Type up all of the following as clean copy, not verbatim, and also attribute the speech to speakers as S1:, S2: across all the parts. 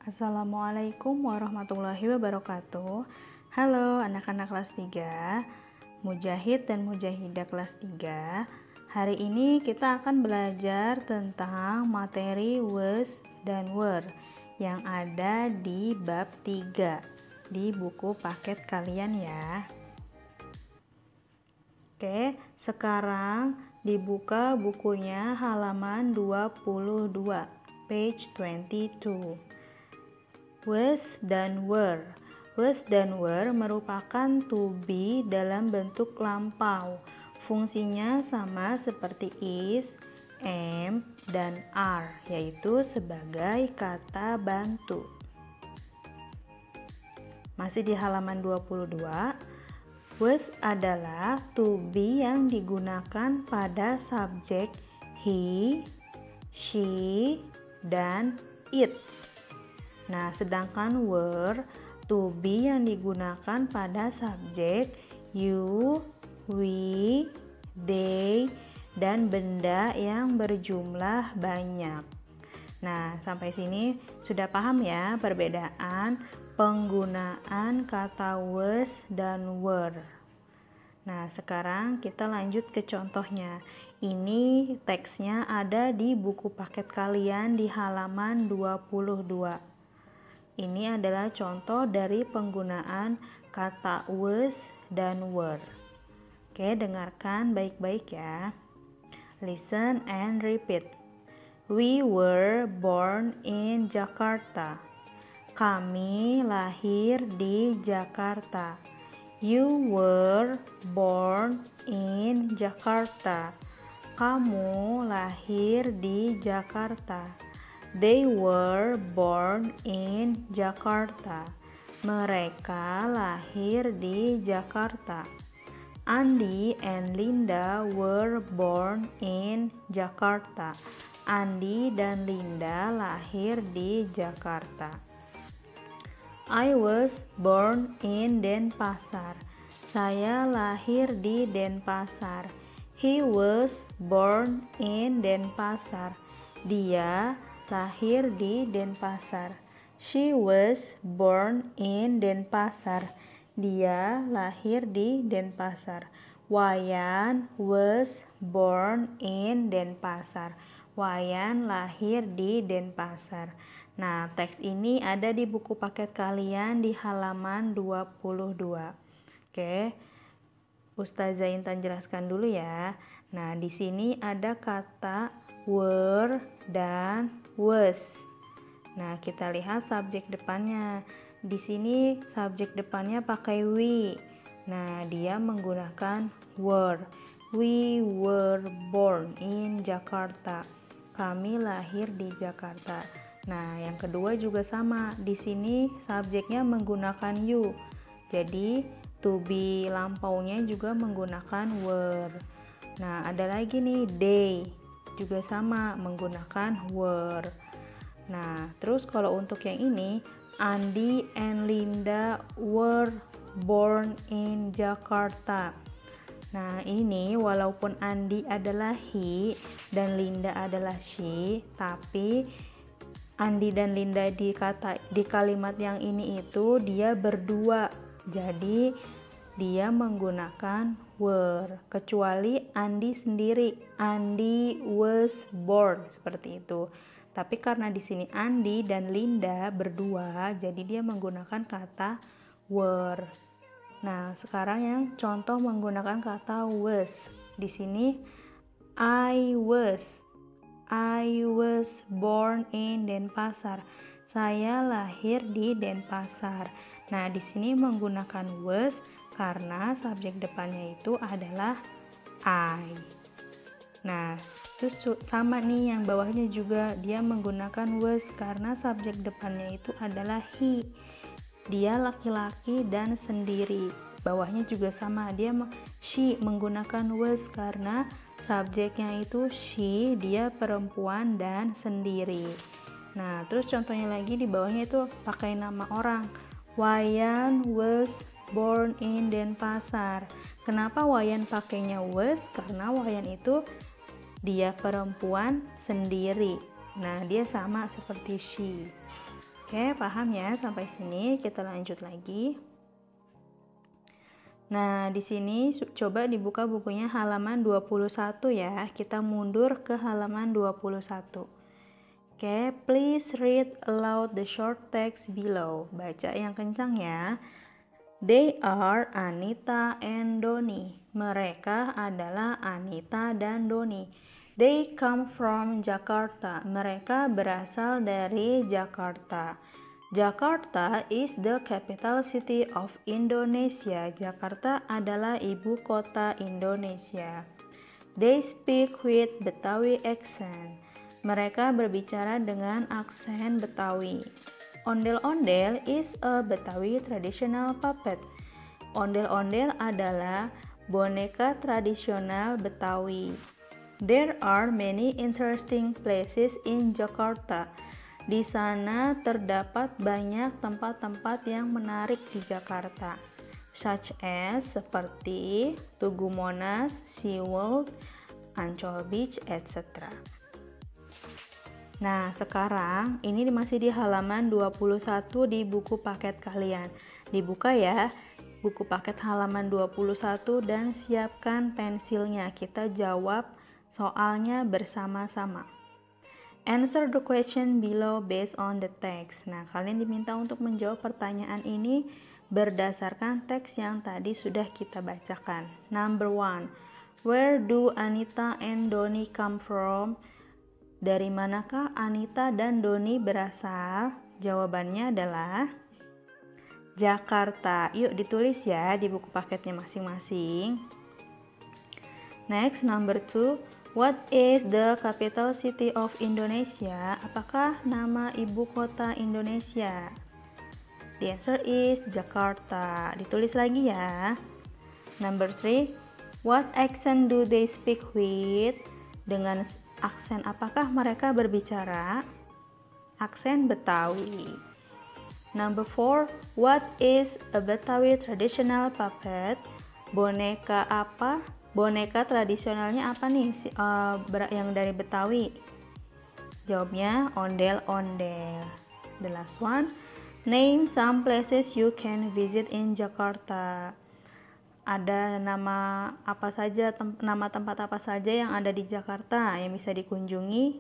S1: Assalamualaikum warahmatullahi wabarakatuh. Halo anak-anak kelas 3, Mujahid dan Mujahidah kelas 3. Hari ini kita akan belajar tentang materi was dan were yang ada di bab 3 di buku paket kalian ya. Oke, sekarang dibuka bukunya halaman 22, page 22. Was dan were. Was dan were merupakan to be dalam bentuk lampau. Fungsinya sama seperti is, am, dan are, yaitu sebagai kata bantu. Masih di halaman 22, was adalah to be yang digunakan pada subjek he, she, dan it. Nah, sedangkan were, to be yang digunakan pada subjek you, we, they, dan benda yang berjumlah banyak. Nah, sampai sini sudah paham ya perbedaan penggunaan kata was dan were. Nah, sekarang kita lanjut ke contohnya. Ini teksnya ada di buku paket kalian di halaman 22. Ini adalah contoh dari penggunaan kata was dan were. Oke, dengarkan baik-baik ya. Listen and repeat. We were born in Jakarta. Kami lahir di Jakarta. You were born in Jakarta. Kamu lahir di Jakarta. They were born in Jakarta. Mereka lahir di Jakarta. Andi and Linda were born in Jakarta. Andi dan Linda lahir di Jakarta. I was born in Denpasar. Saya lahir di Denpasar. He was born in Denpasar. Dia lahir di Denpasar. She was born in Denpasar. Dia lahir di Denpasar. Wayan was born in Denpasar. Wayan lahir di Denpasar. Nah, teks ini ada di buku paket kalian di halaman 22. Oke. Ustazah Intan jelaskan dulu ya. Nah, di sini ada kata were dan was. Nah, kita lihat subjek depannya. Di sini subjek depannya pakai we. Nah, dia menggunakan were. We were born in Jakarta. Kami lahir di Jakarta. Nah, yang kedua juga sama. Di sini subjeknya menggunakan you. Jadi, to be lampaunya juga menggunakan were. Nah, ada lagi nih they, juga sama menggunakan were. Nah, terus kalau untuk yang ini, Andi and Linda were born in Jakarta. Nah, ini walaupun Andi adalah he dan Linda adalah she, tapi Andi dan Linda di kalimat yang ini itu dia berdua. Jadi dia menggunakan were, kecuali Andi sendiri. Andi was born, seperti itu. Tapi karena di sini Andi dan Linda berdua, jadi dia menggunakan kata were. Nah, sekarang yang contoh menggunakan kata was. Di sini I was born in Denpasar. Saya lahir di Denpasar. Nah, di sini menggunakan was karena subjek depannya itu adalah I. Nah, terus sama nih yang bawahnya juga dia menggunakan was karena subjek depannya itu adalah he. Dia laki-laki dan sendiri. Bawahnya juga sama, dia she menggunakan was karena subjeknya itu she, dia perempuan dan sendiri. Nah, terus contohnya lagi di bawahnya itu pakai nama orang. Wayan was born in Denpasar. Kenapa Wayan pakainya was? Karena Wayan itu dia perempuan sendiri. Nah, dia sama seperti she. Oke, paham ya sampai sini? Kita lanjut lagi. Nah, di sini coba dibuka bukunya halaman 21 ya. Kita mundur ke halaman 21. Oke, please read aloud the short text below. Baca yang kencang ya. They are Anita and Doni. Mereka adalah Anita dan Doni. They come from Jakarta. Mereka berasal dari Jakarta. Jakarta is the capital city of Indonesia. Jakarta adalah ibu kota Indonesia. They speak with Betawi accent. Mereka berbicara dengan aksen Betawi. Ondel-ondel is a Betawi traditional puppet. Ondel-ondel adalah boneka tradisional Betawi. There are many interesting places in Jakarta. Di sana terdapat banyak tempat-tempat yang menarik di Jakarta, such as seperti Tugu Monas, SeaWorld, Ancol Beach, etc. Nah, sekarang ini masih di halaman 21 di buku paket kalian. Dibuka ya, buku paket halaman 21 dan siapkan pensilnya. Kita jawab soalnya bersama-sama. Answer the question below based on the text. Nah, kalian diminta untuk menjawab pertanyaan ini berdasarkan teks yang tadi sudah kita bacakan. Number 1. Where do Anita and Doni come from? Dari manakah Anita dan Doni berasal? Jawabannya adalah Jakarta. Yuk ditulis ya di buku paketnya masing-masing. Next, number 2. What is the capital city of Indonesia? Apakah nama ibu kota Indonesia? The answer is Jakarta. Ditulis lagi ya. Number 3. What accent do they speak with? Dengan aksen apakah mereka berbicara? Aksen Betawi. Number 4. What is a Betawi traditional puppet? Boneka apa? Boneka tradisionalnya apa nih yang dari Betawi? Jawabnya ondel-ondel. The last one. Name some places you can visit in Jakarta. Ada nama apa saja, nama tempat apa saja yang ada di Jakarta yang bisa dikunjungi?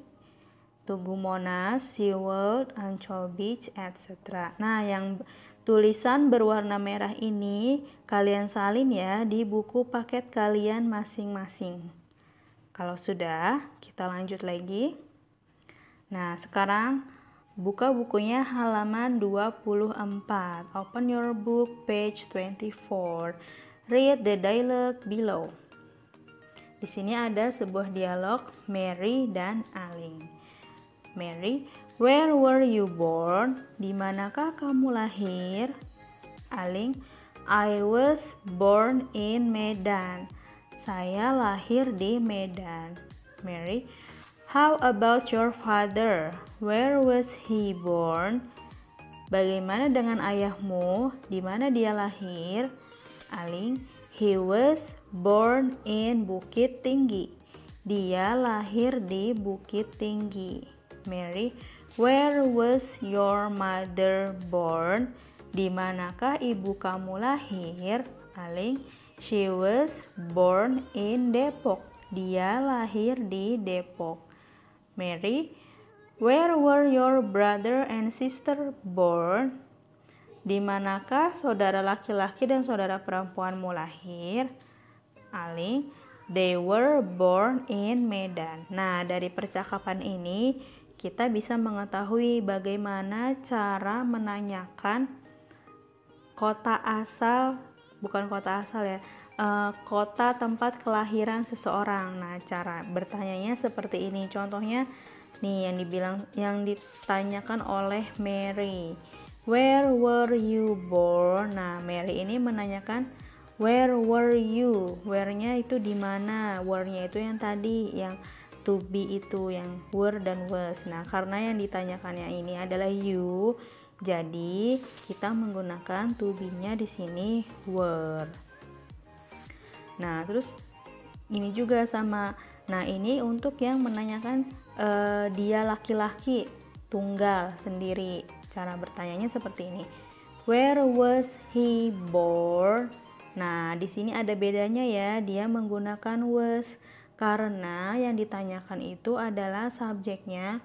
S1: Tugu Monas, SeaWorld, Ancol Beach, etc. Nah, yang tulisan berwarna merah ini kalian salin ya di buku paket kalian masing-masing. Kalau sudah, kita lanjut lagi. Nah, sekarang buka bukunya halaman 24. Open your book page 24. Read the dialogue below. Di sini ada sebuah dialog Mary dan Aling. Mary, where were you born? Di manakah kamu lahir? Aling, I was born in Medan. Saya lahir di Medan. Mary, how about your father? Where was he born? Bagaimana dengan ayahmu? Di mana dia lahir? Aling, he was born in Bukit Tinggi. Dia lahir di Bukit Tinggi. Mary, where was your mother born? Di manakah ibu kamu lahir? Aling, she was born in Depok. Dia lahir di Depok. Mary, where were your brother and sister born? Di manakah saudara laki-laki dan saudara perempuanmu lahir? Aling, they were born in Medan. Nah, dari percakapan ini kita bisa mengetahui bagaimana cara menanyakan kota asal, bukan kota asal ya, kota tempat kelahiran seseorang. Nah, cara bertanyanya seperti ini. Contohnya nih yang ditanyakan oleh Mary. Where were you born? Nah, Mary ini menanyakan where were you? Where-nya itu di mana? Where-nya itu yang tadi, yang to be itu, yang were dan was. Nah, karena yang ditanyakannya ini adalah you, jadi kita menggunakan to be-nya di sini were. Nah, terus ini juga sama. Nah, ini untuk yang menanyakan dia laki-laki, tunggal, sendiri. Cara bertanyanya seperti ini. Where was he born? Nah, di sini ada bedanya ya, dia menggunakan was karena yang ditanyakan itu adalah subjeknya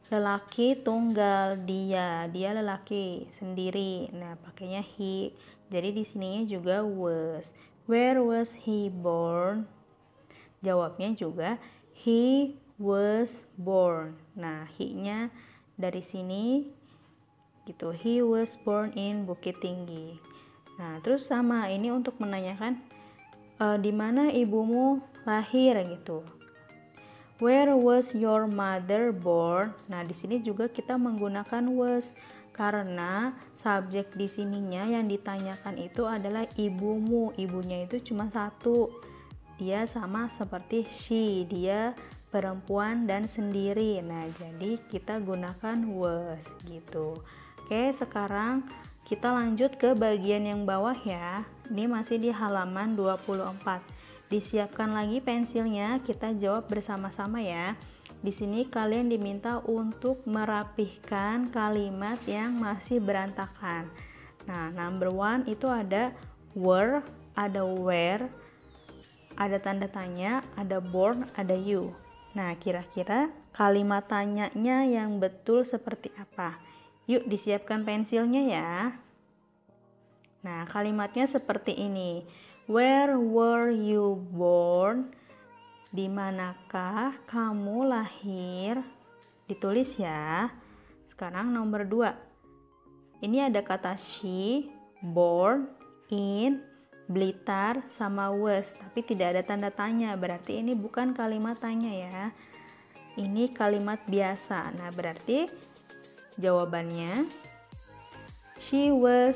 S1: lelaki tunggal, dia lelaki sendiri. Nah, pakainya he. Jadi di sininya juga was. Where was he born? Jawabnya juga he was born. Nah, he-nya dari sini gitu. He was born in Bukit Tinggi. Nah, terus sama ini untuk menanyakan di mana ibumu lahir gitu. Where was your mother born? Nah, di sini juga kita menggunakan was karena subjek di sininya yang ditanyakan itu adalah ibumu. Ibunya itu cuma satu. Dia sama seperti she, dia perempuan dan sendiri. Nah, jadi kita gunakan was gitu. Oke, sekarang kita lanjut ke bagian yang bawah ya. Ini masih di halaman 24. Disiapkan lagi pensilnya, kita jawab bersama-sama ya. Di sini kalian diminta untuk merapihkan kalimat yang masih berantakan. Nah, number 1 itu ada were, ada where, ada tanda tanya, ada born, ada you. Nah, kira-kira kalimat tanyanya yang betul seperti apa? Yuk disiapkan pensilnya ya. Nah, kalimatnya seperti ini. Where were you born? Di manakah kamu lahir? Ditulis ya. Sekarang nomor 2. Ini ada kata she, born, in, Blitar, sama was. Tapi tidak ada tanda tanya. Berarti ini bukan kalimat tanya ya. Ini kalimat biasa. Nah, berarti jawabannya she was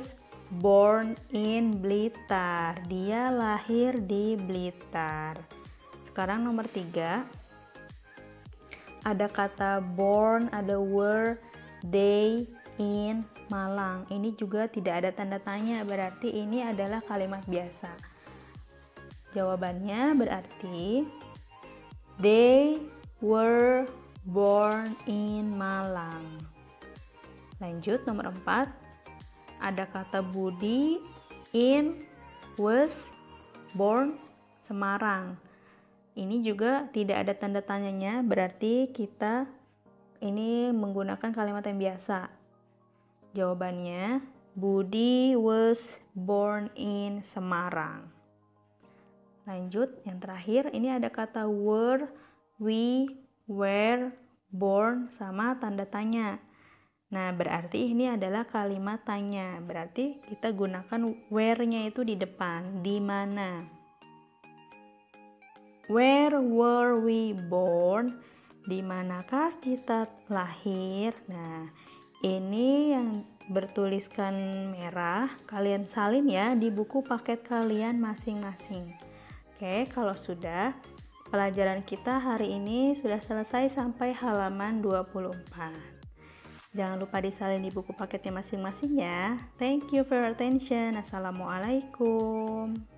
S1: born in Blitar. Dia lahir di Blitar. Sekarang nomor 3. Ada kata born, ada were, they, in, Malang. Ini juga tidak ada tanda tanya, berarti ini adalah kalimat biasa. Jawabannya berarti they were born in Malang. Lanjut nomor 4. Ada kata Budi, in, was, born, Semarang. Ini juga tidak ada tanda tanyanya, berarti kita ini menggunakan kalimat yang biasa. Jawabannya Budi was born in Semarang. Lanjut yang terakhir, ini ada kata were, we, were, born sama tanda tanya. Nah, berarti ini adalah kalimat tanya. Berarti kita gunakan where-nya itu di depan. Di mana? Where were we born? Di manakah kita lahir? Nah, ini yang bertuliskan merah, kalian salin ya di buku paket kalian masing-masing. Oke, kalau sudah, pelajaran kita hari ini sudah selesai sampai halaman 24. Jangan lupa disalin di buku paketnya masing-masing ya. Thank you for your attention. Assalamualaikum.